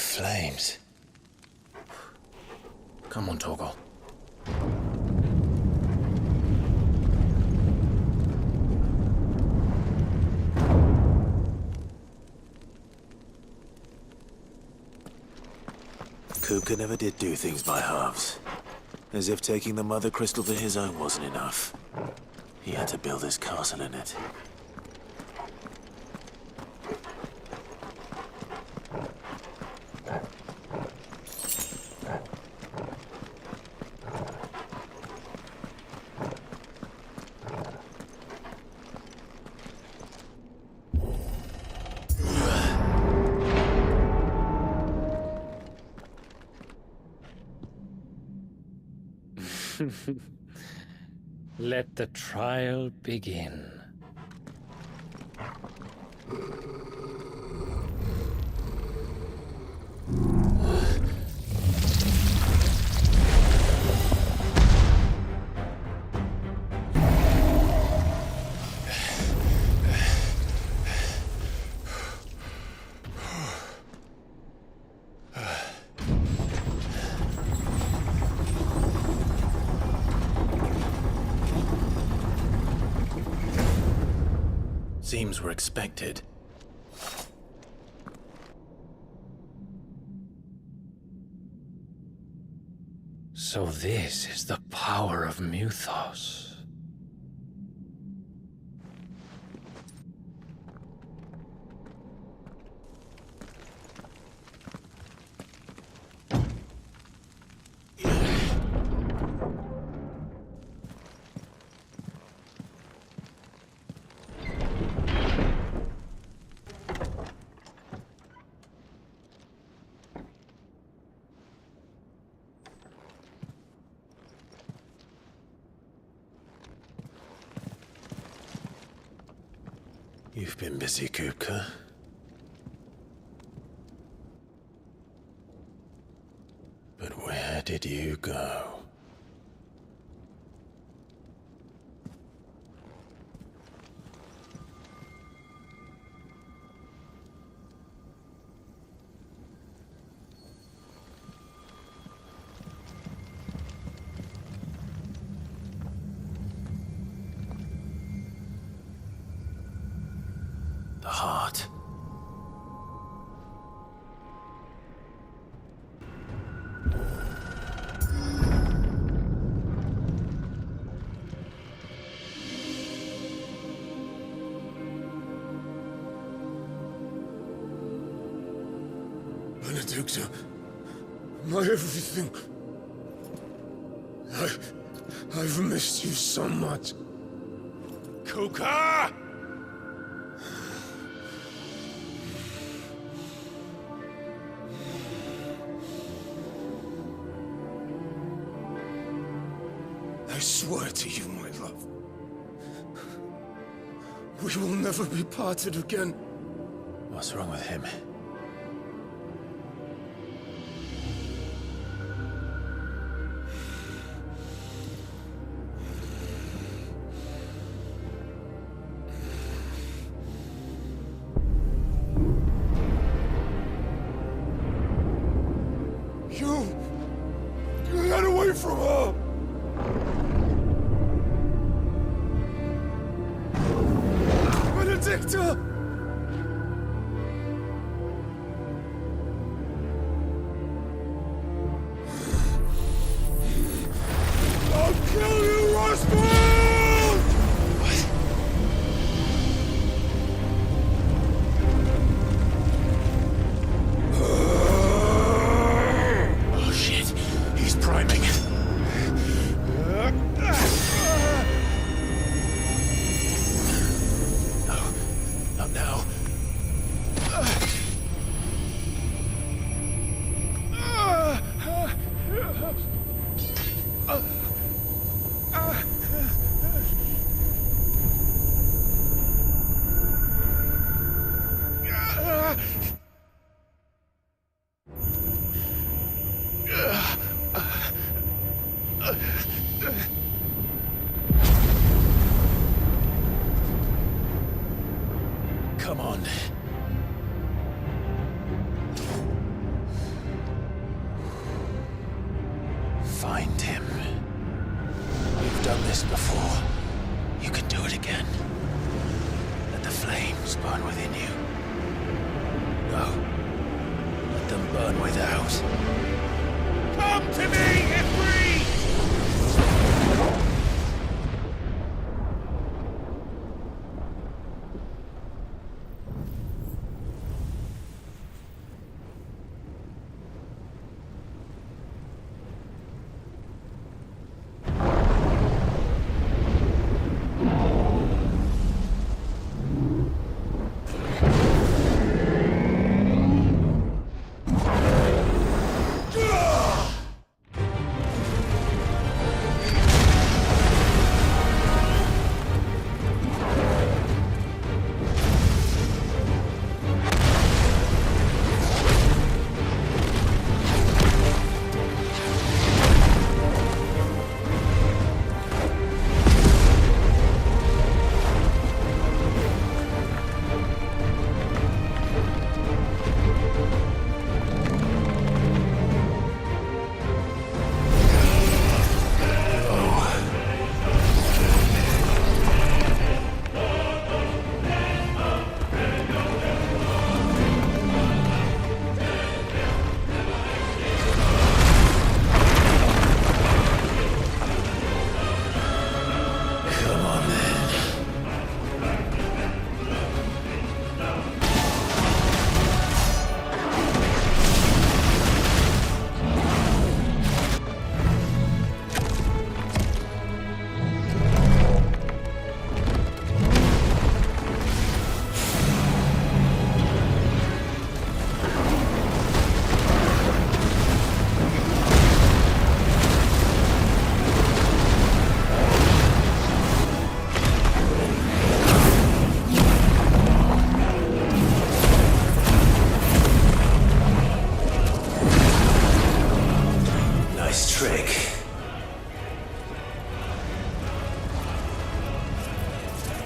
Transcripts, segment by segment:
flames. Come on, Torgal. Kupka never did do things by halves. As if taking the Mother Crystal to his own wasn't enough. He had to build his castle in it. Let the trial begin. Seems we're expected. So this is the power of Mythos. You've been busy, Kupka. But where did you go? The heart. Benedikta, my everything. I've missed you so much. Kupka! I swear to you, my love, we will never be parted again. What's wrong with him? You got away from her! Benedikta! I'll kill you, Roswell! Oh shit, he's priming. Not now. Come on. done without. Come to me, Ifrit!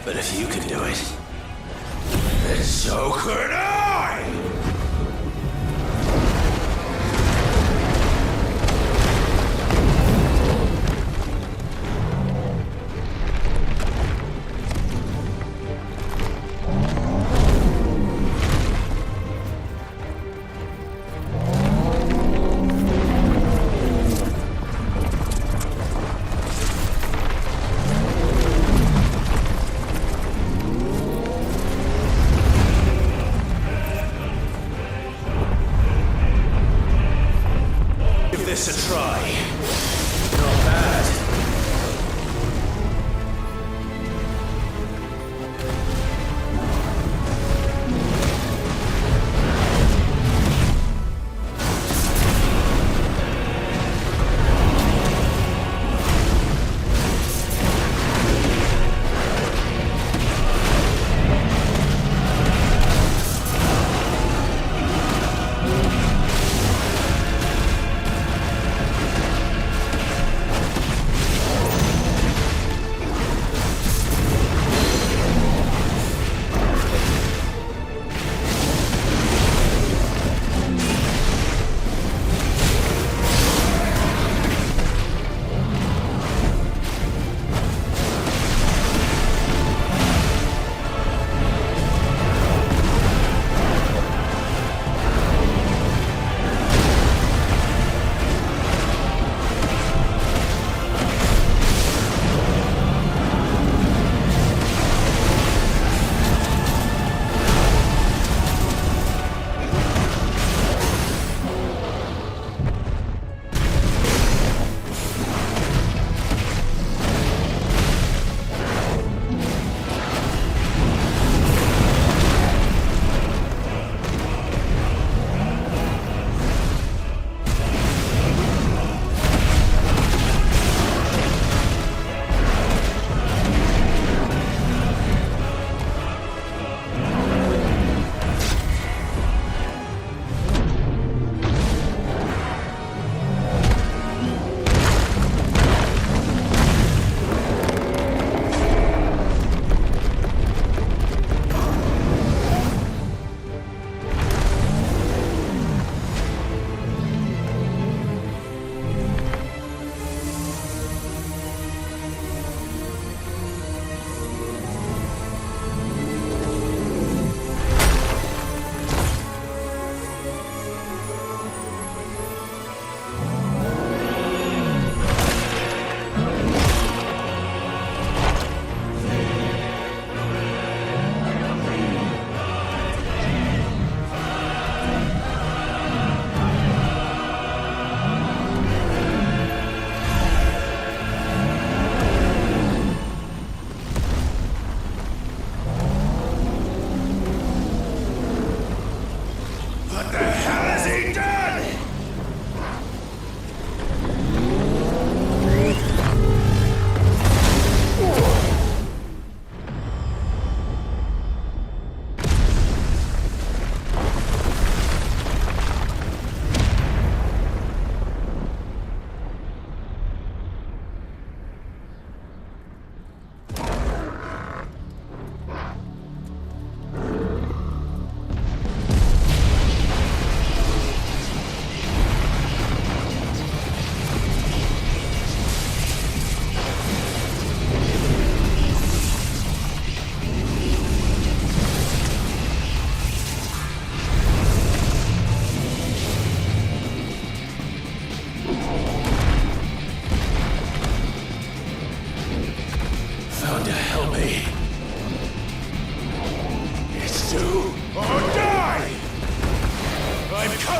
But if you can do it, then so could I!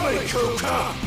Jolly Kuka!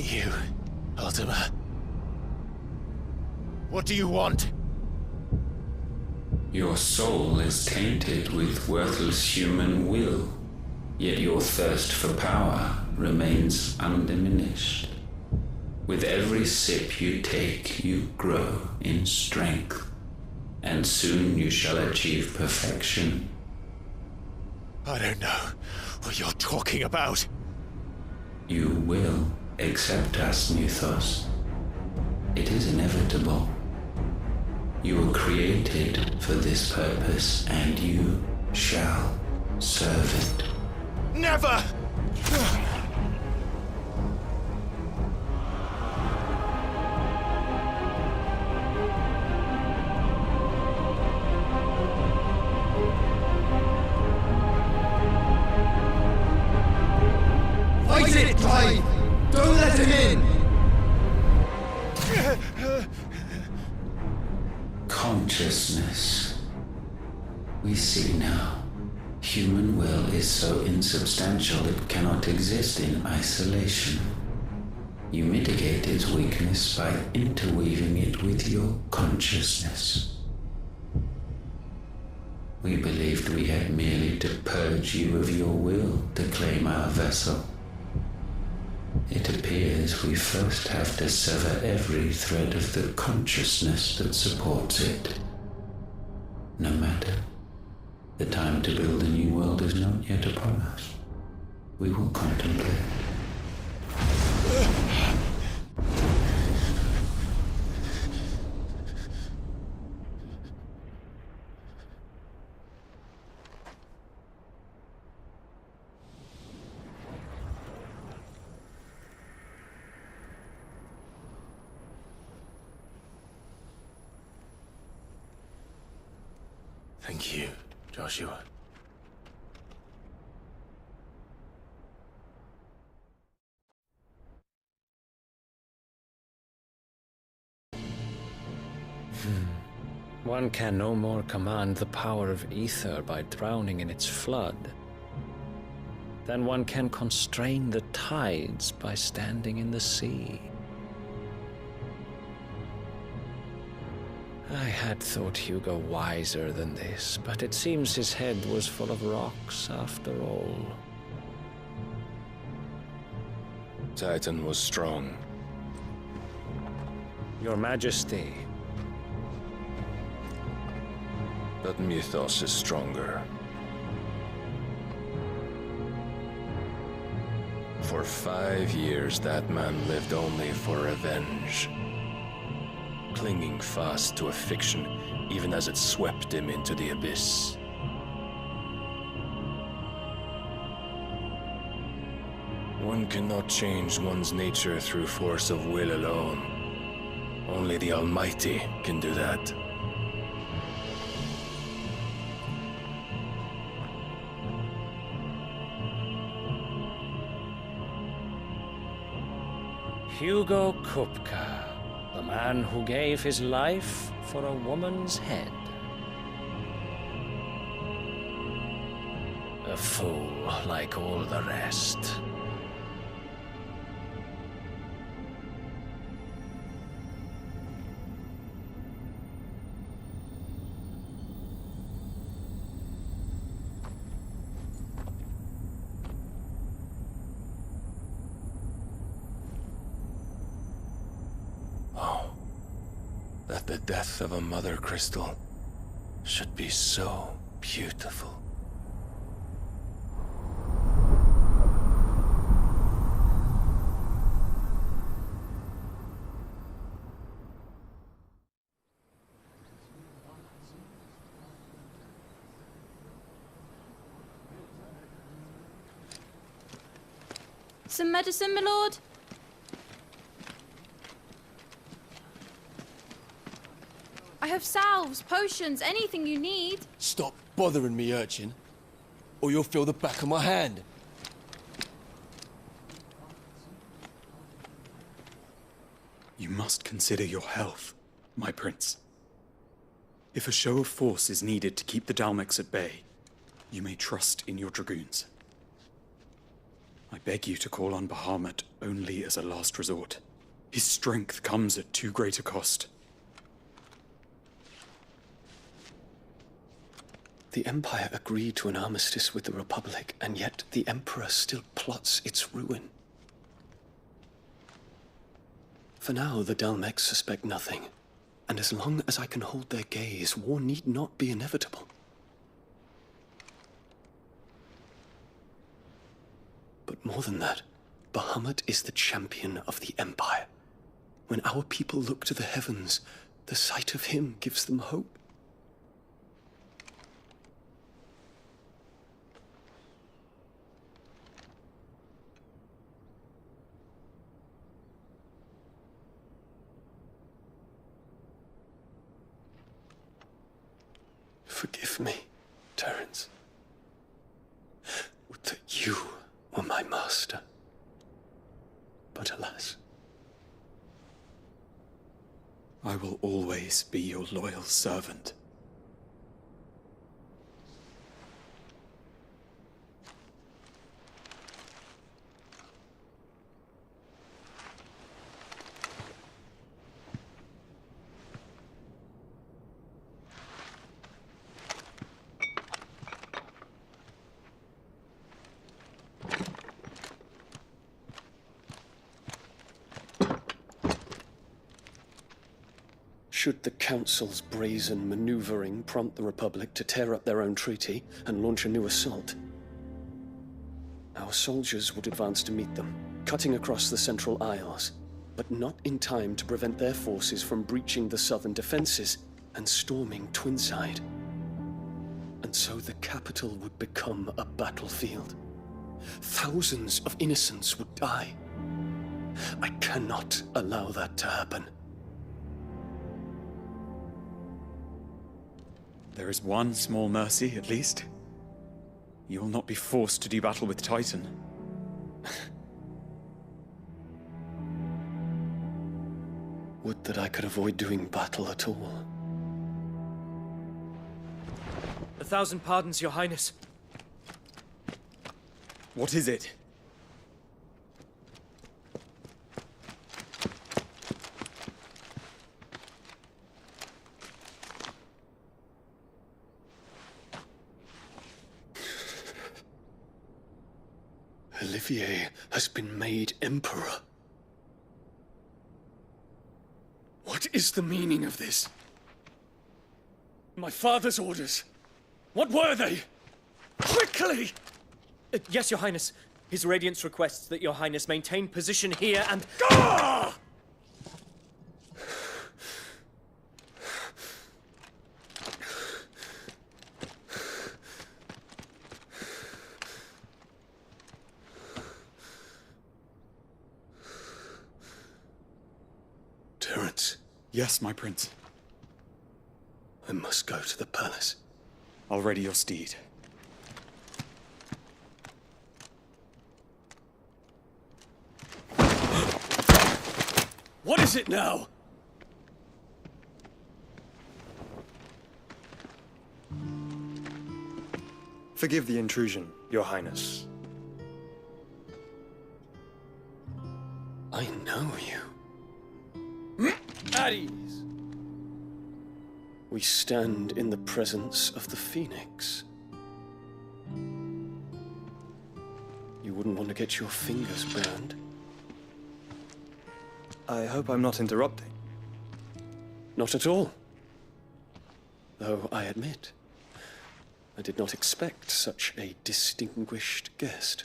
you, Ultima? What do you want? Your soul is tainted with worthless human will, yet your thirst for power remains undiminished. With every sip you take, you grow in strength, and soon you shall achieve perfection. I don't know what you're talking about. You will accept us, Mythos. It is inevitable. You were created for this purpose, and you shall serve it. Never! Fight it, Clive! Don't let him in! Consciousness. We see now. Human will is so insubstantial it cannot exist in isolation. You mitigate its weakness by interweaving it with your consciousness. We believed we had merely to purge you of your will to claim our vessel. It appears we first have to sever every thread of the consciousness that supports it. No matter. The time to build a new world is not yet upon us. We will contemplate. Thank you, Joshua. One can no more command the power of ether by drowning in its flood than one can constrain the tides by standing in the sea. I had thought Hugo wiser than this, but it seems his head was full of rocks after all. Titan was strong. Your Majesty. But Mythos is stronger. For 5 years, that man lived only for revenge. Clinging fast to a fiction, even as it swept him into the abyss. One cannot change one's nature through force of will alone. Only the Almighty can do that. Hugo Kupka. The man who gave his life for a woman's head. A fool like all the rest. That the death of a mother crystal should be so beautiful. Some medicine, my lord? I have salves, potions, anything you need. Stop bothering me, urchin, or you'll feel the back of my hand. You must consider your health, my prince. If a show of force is needed to keep the Dalmex at bay, you may trust in your dragoons. I beg you to call on Bahamut only as a last resort. His strength comes at too great a cost. The Empire agreed to an armistice with the Republic, and yet the Emperor still plots its ruin. For now, the Dalmex suspect nothing, and as long as I can hold their gaze, war need not be inevitable. But more than that, Bahamut is the champion of the Empire. When our people look to the heavens, the sight of him gives them hope. Forgive me, Terence. Would that you were my master. But alas. I will always be your loyal servant. Should the Council's brazen maneuvering prompt the Republic to tear up their own treaty and launch a new assault, our soldiers would advance to meet them, cutting across the Central Isles, but not in time to prevent their forces from breaching the southern defenses and storming Twinside. And so the capital would become a battlefield. Thousands of innocents would die. I cannot allow that to happen. There is one small mercy, at least. You will not be forced to do battle with Titan. Would that I could avoid doing battle at all. 1,000 pardons, Your Highness. What is it? Olivier has been made Emperor. What is the meaning of this? My father's orders. What were they? Quickly! Yes, Your Highness. His Radiance requests that Your Highness maintain position here and... Ah! Terence, Yes, my prince. I must go to the palace. I'll ready your steed. What is it now? Forgive the intrusion, Your Highness. I know you. At ease. We stand in the presence of the Phoenix. You wouldn't want to get your fingers burned. I hope I'm not interrupting. Not at all. Though I admit, I did not expect such a distinguished guest.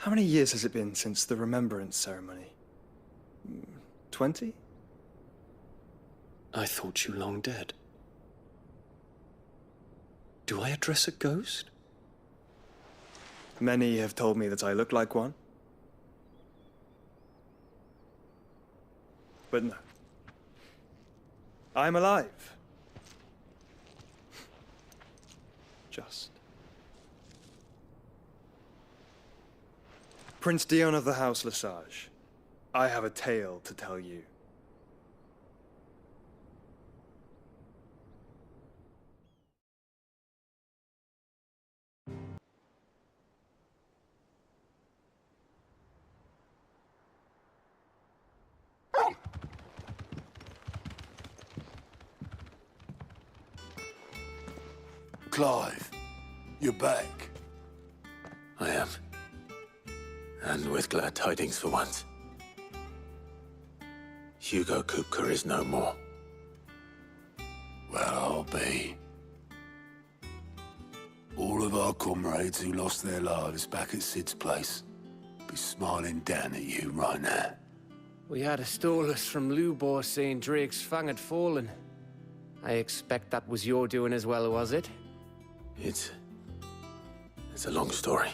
How many years has it been since the Remembrance ceremony? 20? I thought you long dead. Do I address a ghost? Many have told me that I look like one. But no. I'm alive. Just. Prince Dion of the House Lesage, I have a tale to tell you. Clive, you're back. I am. And with glad tidings for once. Hugo Kupka is no more. Well, I'll be. All of our comrades who lost their lives back at Sid's place be smiling down at you right now. We had a stolus from Lubor saying Drake's fang had fallen. I expect that was your doing as well, was it? It's a long story.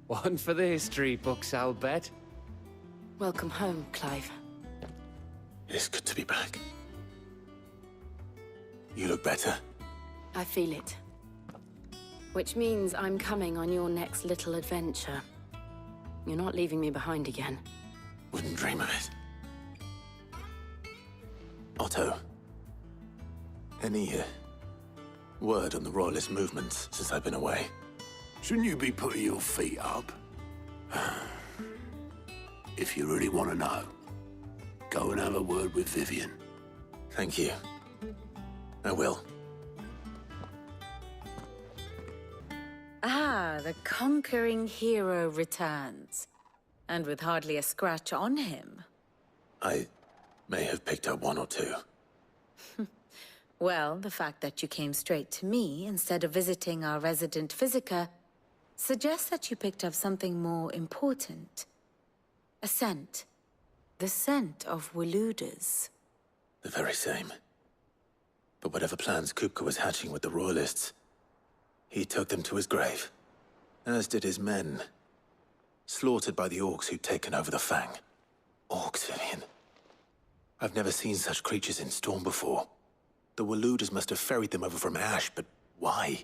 One for the history books, I'll bet. Welcome home, Clive. It's good to be back. You look better. I feel it. Which means I'm coming on your next little adventure. You're not leaving me behind again. Wouldn't dream of it. Otto, any word on the Royalist movements since I've been away? Shouldn't you be putting your feet up? If you really want to know, go and have a word with Vivian. Thank you. I will. Ah, the conquering hero returns. And with hardly a scratch on him. I may have picked up one or two. Well, the fact that you came straight to me instead of visiting our resident Physica suggests that you picked up something more important. A scent. The scent of Waludas. The very same. But whatever plans Kupka was hatching with the Royalists, he took them to his grave. As did his men. Slaughtered by the orcs who'd taken over the Fang. Orcs, Vivian. I've never seen such creatures in Storm before. The Waludas must have ferried them over from Ash, but why?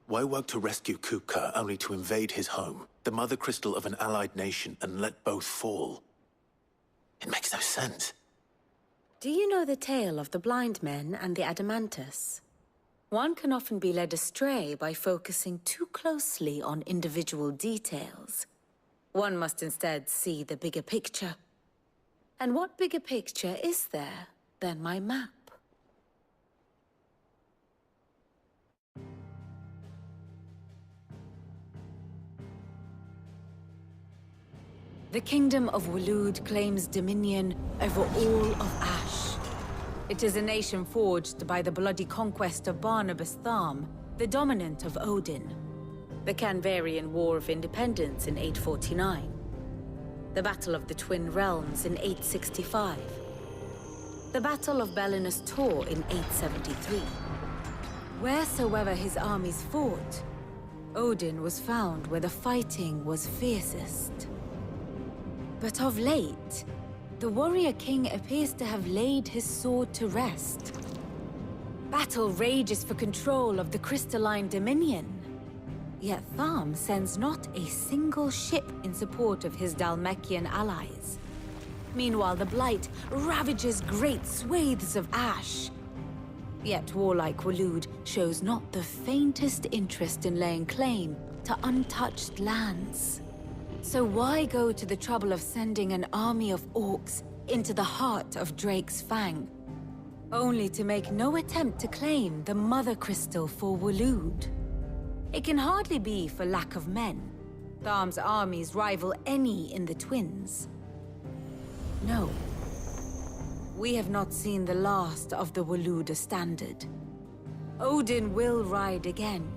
Why work to rescue Kupka only to invade his home, the mother crystal of an allied nation, and let both fall? It makes no sense. Do you know the tale of the blind men and the Adamantus? One can often be led astray by focusing too closely on individual details. One must instead see the bigger picture. And what bigger picture is there than my map? The Kingdom of Waloed claims dominion over all of Ash. It is a nation forged by the bloody conquest of Barnabas Tharm, the dominant of Odin. The Canvarian War of Independence in 849. The Battle of the Twin Realms in 865. The Battle of Belinus Tor in 873. Wheresoever his armies fought, Odin was found where the fighting was fiercest. But of late, the warrior king appears to have laid his sword to rest. Battle rages for control of the crystalline dominion. Yet Tharm sends not a single ship in support of his Dhalmekian allies. Meanwhile, the Blight ravages great swathes of Ash. Yet warlike Waloed shows not the faintest interest in laying claim to untouched lands. So why go to the trouble of sending an army of orcs into the heart of Drake's Fang, only to make no attempt to claim the Mother Crystal for Waloed? It can hardly be for lack of men. Tharm's armies rival any in the Twins. No. We have not seen the last of the Waluda standard. Odin will ride again.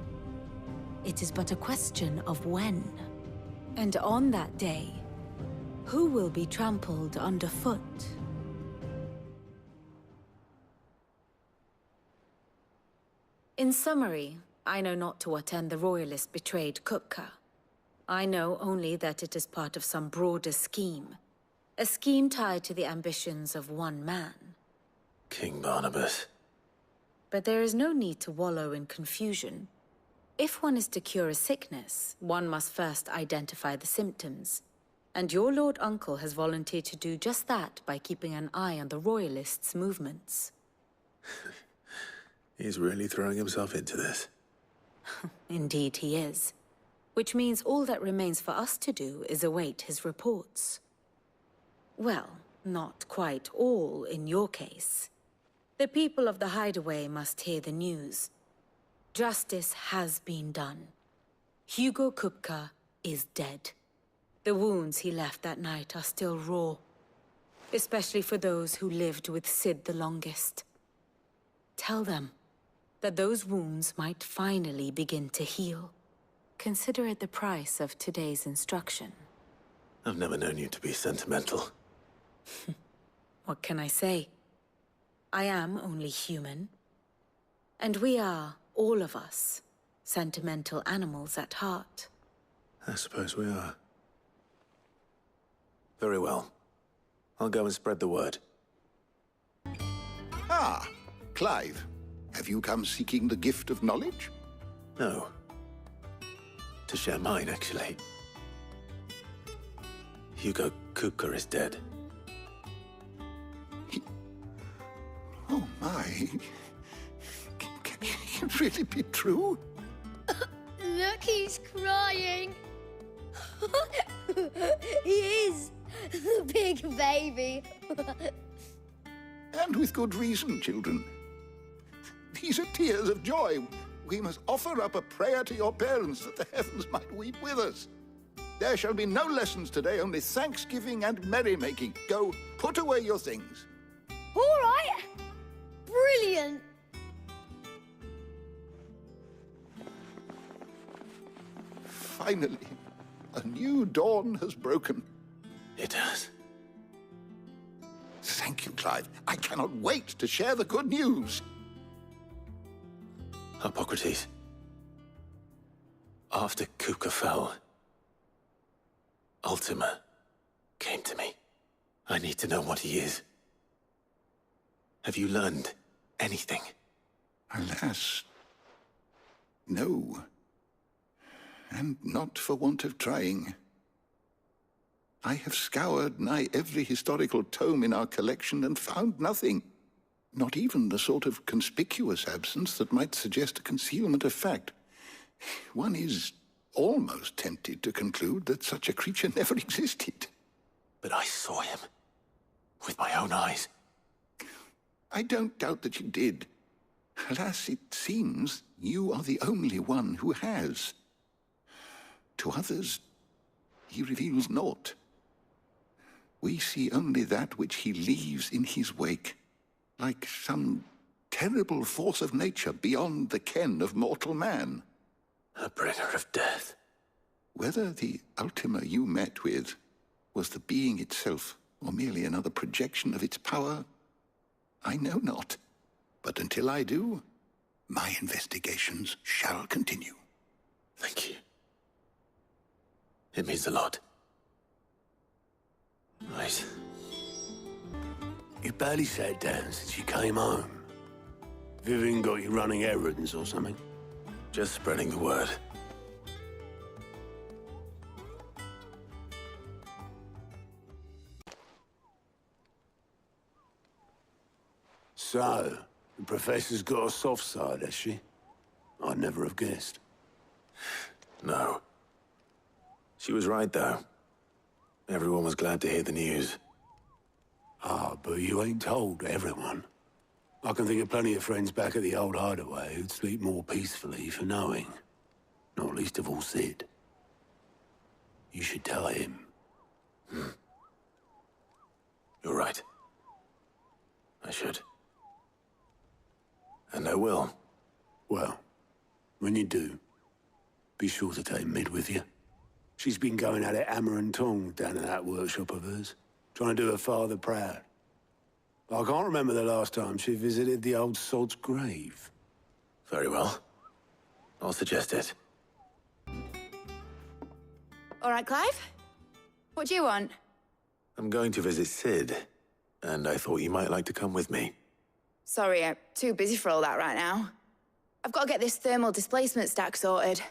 It is but a question of when. And on that day, who will be trampled underfoot? In summary, I know not to what end the Royalists betrayed Kupka. I know only that it is part of some broader scheme. A scheme tied to the ambitions of one man. King Barnabas. But there is no need to wallow in confusion. If one is to cure a sickness, one must first identify the symptoms. And your Lord Uncle has volunteered to do just that by keeping an eye on the Royalists' movements. He's really throwing himself into this. Indeed he is. Which means all that remains for us to do is await his reports. Well, not quite all in your case. The people of the Hideaway must hear the news. Justice has been done. Hugo Kupka is dead. The wounds he left that night are still raw, especially for those who lived with Cid the longest. Tell them that those wounds might finally begin to heal. Consider it the price of today's instruction. I've never known you to be sentimental. What can I say? I am only human. And we are, all of us, sentimental animals at heart. I suppose we are. Very well. I'll go and spread the word. Ah, Clive. Have you come seeking the gift of knowledge? No. To share mine, actually. Hugo Kupka is dead. Oh my. Can it really be true? Look, he's crying. He is. Big baby. And with good reason, children. These are tears of joy. We must offer up a prayer to your parents that the heavens might weep with us. There shall be no lessons today, only thanksgiving and merrymaking. Go, put away your things. All right. Brilliant. Finally, a new dawn has broken. It has. Thank you, Clive. I cannot wait to share the good news. Hippocrates. After Kupka fell, Ultima came to me. I need to know what he is. Have you learned anything? Alas, no. And not for want of trying. I have scoured nigh every historical tome in our collection and found nothing. Not even the sort of conspicuous absence that might suggest a concealment of fact. One is almost tempted to conclude that such a creature never existed. But I saw him. With my own eyes. I don't doubt that you did. Alas, it seems you are the only one who has. To others, he reveals naught. We see only that which he leaves in his wake, like some terrible force of nature beyond the ken of mortal man. A bringer of death. Whether the Ultima you met with was the being itself, or merely another projection of its power, I know not. But until I do, my investigations shall continue. Thank you. It means a lot. Right. You barely sat down since you came home. Vivian got you running errands or something? Just spreading the word. So, the Professor's got a soft side, has she? I'd never have guessed. No. She was right, though. Everyone was glad to hear the news. Ah, but you ain't told everyone. I can think of plenty of friends back at the old hideaway who'd sleep more peacefully for knowing. Not least of all Cid. You should tell him. You're right. I should. And I will. Well, when you do, be sure to take Mid with you. She's been going at it hammer and tong down in that workshop of hers, trying to do her father proud. I can't remember the last time she visited the old sod's grave. Very well. I'll suggest it. All right, Clive? What do you want? I'm going to visit Cid, and I thought you might like to come with me. Sorry, I'm too busy for all that right now. I've got to get this thermal displacement stack sorted.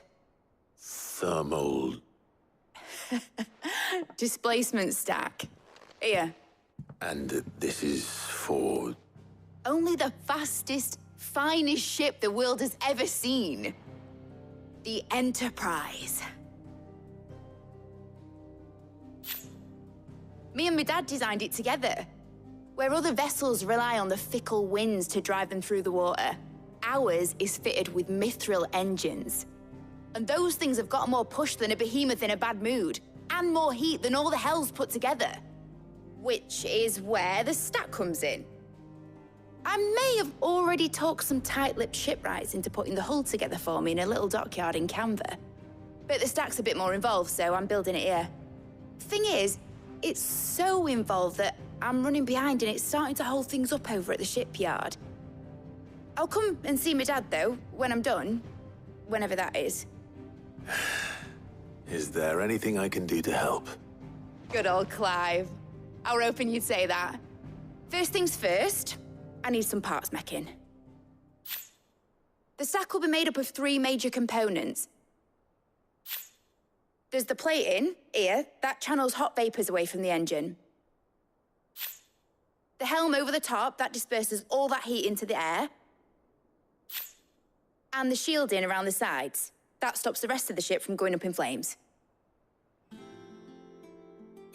Thermal... Displacement stack. Here. And this is for... Only the fastest, finest ship the world has ever seen. The Enterprise. Me and my dad designed it together. Where other vessels rely on the fickle winds to drive them through the water, Ours is fitted with mithril engines. And those things have got more push than a behemoth in a bad mood, and more heat than all the hells put together. Which is where the stack comes in. I may have already talked some tight-lipped shipwrights into putting the hull together for me in a little dockyard in Canva. But the stack's a bit more involved, so I'm building it here. Thing is, it's so involved that I'm running behind and it's starting to hold things up over at the shipyard. I'll come and see my dad, though, when I'm done. Whenever that is. Is there anything I can do to help? Good old Clive. I were hoping you'd say that. First things first, I need some parts meching. The stack will be made up of 3 major components. There's the plating, here, that channels hot vapors away from the engine. The helm over the top, that disperses all that heat into the air. And the shielding around the sides. That stops the rest of the ship from going up in flames.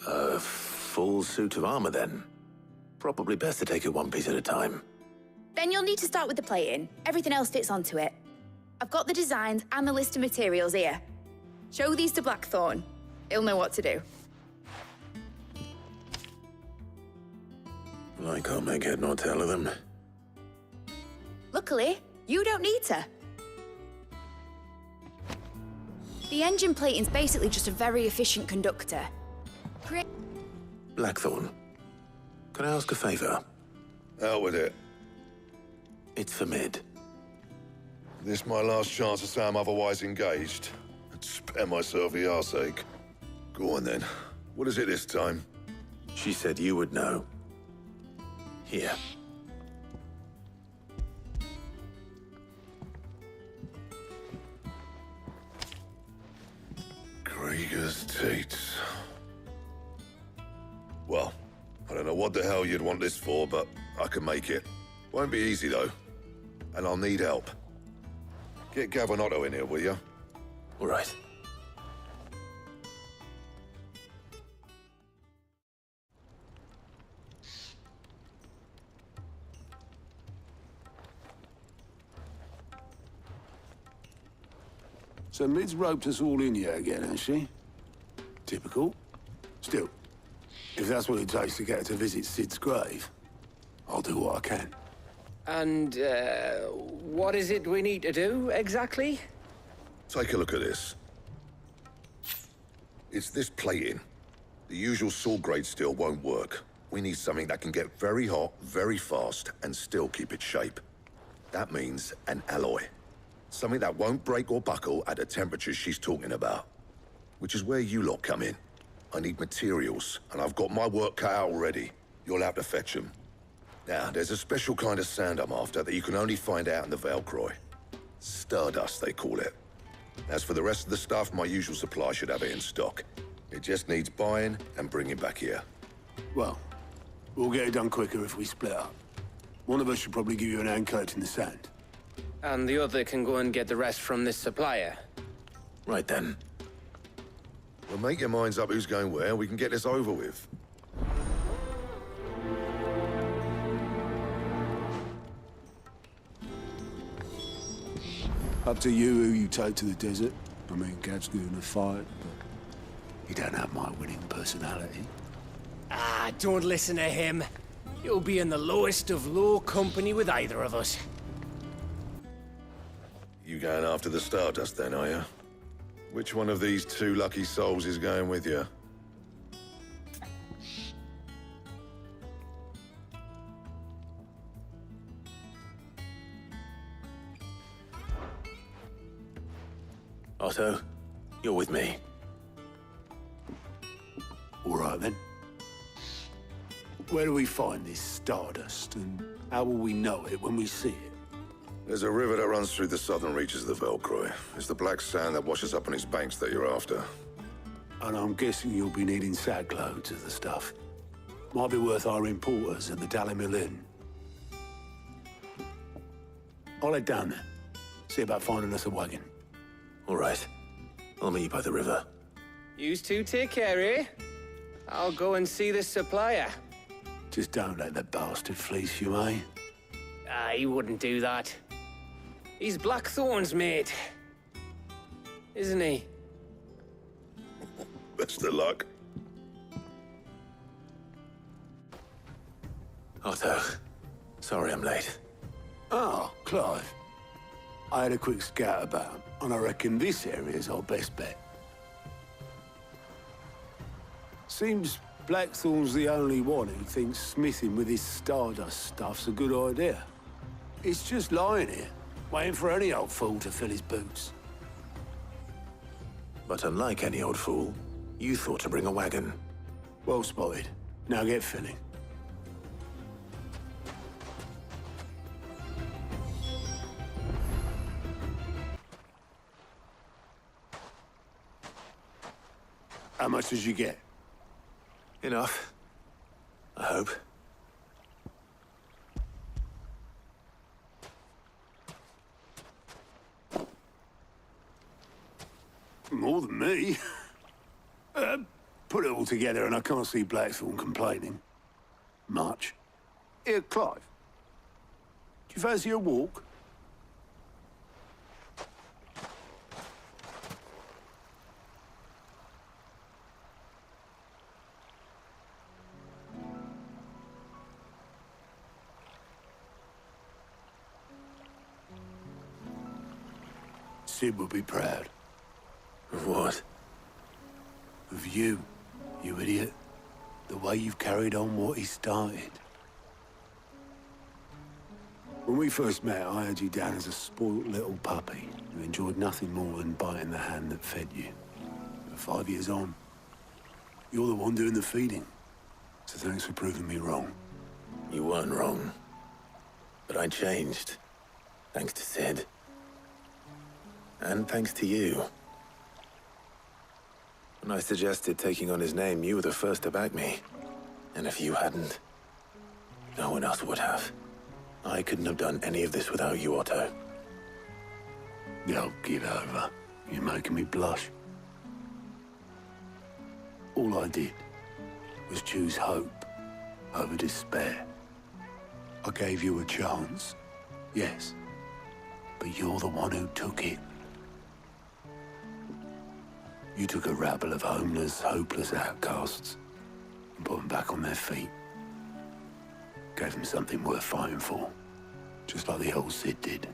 A full suit of armor, then? Probably best to take it one piece at a time. Then you'll need to start with the plating. Everything else fits onto it. I've got the designs and the list of materials here. Show these to Blackthorn. He'll know what to do. I can't make head nor tail of them. Luckily, you don't need to. The engine plating's basically just a very efficient conductor. Blackthorn, can I ask a favor? Out with it. It's for Mid. This my last chance to say I'm otherwise engaged. I'd spare myself the arseache. Go on then. What is it this time? She said you would know. Here. Krieger's Teats. Well, I don't know what the hell you'd want this for, but I can make it. Won't be easy, though. And I'll need help. Get Gavin-Otto in here, will you? All right. So Mid's roped us all in here again, hasn't she? Typical. Still, if that's what it takes to get her to visit Sid's grave, I'll do what I can. And, what is it we need to do, exactly? Take a look at this. It's this plating. The usual sword-grade steel won't work. We need something that can get very hot, very fast, and still keep its shape. That means an alloy. Something that won't break or buckle at the temperatures she's talking about. Which is where you lot come in. I need materials, and I've got my work cut out already. You'll have to fetch them. Now, there's a special kind of sand I'm after that you can only find out in the Velcroy. Stardust, they call it. As for the rest of the stuff, my usual supply should have it in stock. It just needs buying and bringing back here. Well, we'll get it done quicker if we split up. One of us should probably give you an hand coat in the sand. And the other can go and get the rest from this supplier. Right then. Well, make your minds up who's going where, we can get this over with. Up to you who you take to the desert. I mean, Gav's good in a fight, but he don't have my winning personality. Ah, don't listen to him. You'll be in the lowest of low company with either of us. You going after the Stardust then, are you? Which one of these 2 lucky souls is going with you? Otto, you're with me. All right, then. Where do we find this Stardust, and how will we know it when we see it? There's a river that runs through the southern reaches of the Velcroy. It's the black sand that washes up on its banks that you're after. And I'm guessing you'll be needing sag loads of the stuff. Might be worth our importers at the Dalimil Inn. I'll head down there. See about finding us a wagon. All right. I'll meet you by the river. Yous two take care, eh? I'll go and see this supplier. Just don't let the bastard fleece you, eh? He wouldn't do that. He's Blackthorn's mate, isn't he? Best of luck. Otto, sorry I'm late. Oh, Clive. I had a quick scout about, and I reckon this area's our best bet. Seems Blackthorn's the only one who thinks smithing with his Stardust stuff's a good idea. It's just lying here, waiting for any old fool to fill his boots. But unlike any old fool, you thought to bring a wagon. Well spotted. Now get filling. How much did you get? Enough. I hope. More than me. Put it all together and I can't see Blackthorn complaining. Much. Here, Clive. Do you fancy a walk? Sid will be proud. Of what? Of you, you idiot. The way you've carried on what he started. When we first met, I had you down as a spoilt little puppy who enjoyed nothing more than biting the hand that fed you. But 5 years on, you're the one doing the feeding. So thanks for proving me wrong. You weren't wrong. But I changed. Thanks to Sid. And thanks to you. When I suggested taking on his name, you were the first to back me. And if you hadn't, no one else would have. I couldn't have done any of this without you, Otto. Don't give over. You're making me blush. All I did was choose hope over despair. I gave you a chance, yes, but you're the one who took it. You took a rabble of homeless, hopeless outcasts and put them back on their feet. Gave them something worth fighting for, just like the old Sid did.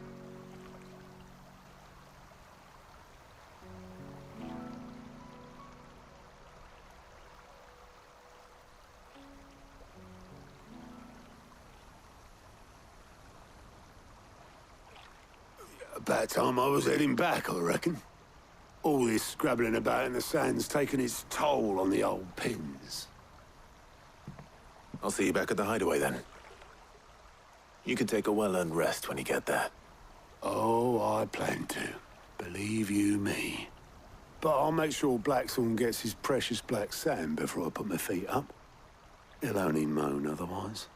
About time I was heading back, I reckon. All this scrabbling about in the sand's taken its toll on the old pins. I'll see you back at the hideaway then. You can take a well-earned rest when you get there. Oh, I plan to. Believe you me. But I'll make sure Blackthorn gets his precious black sand before I put my feet up. He'll only moan otherwise.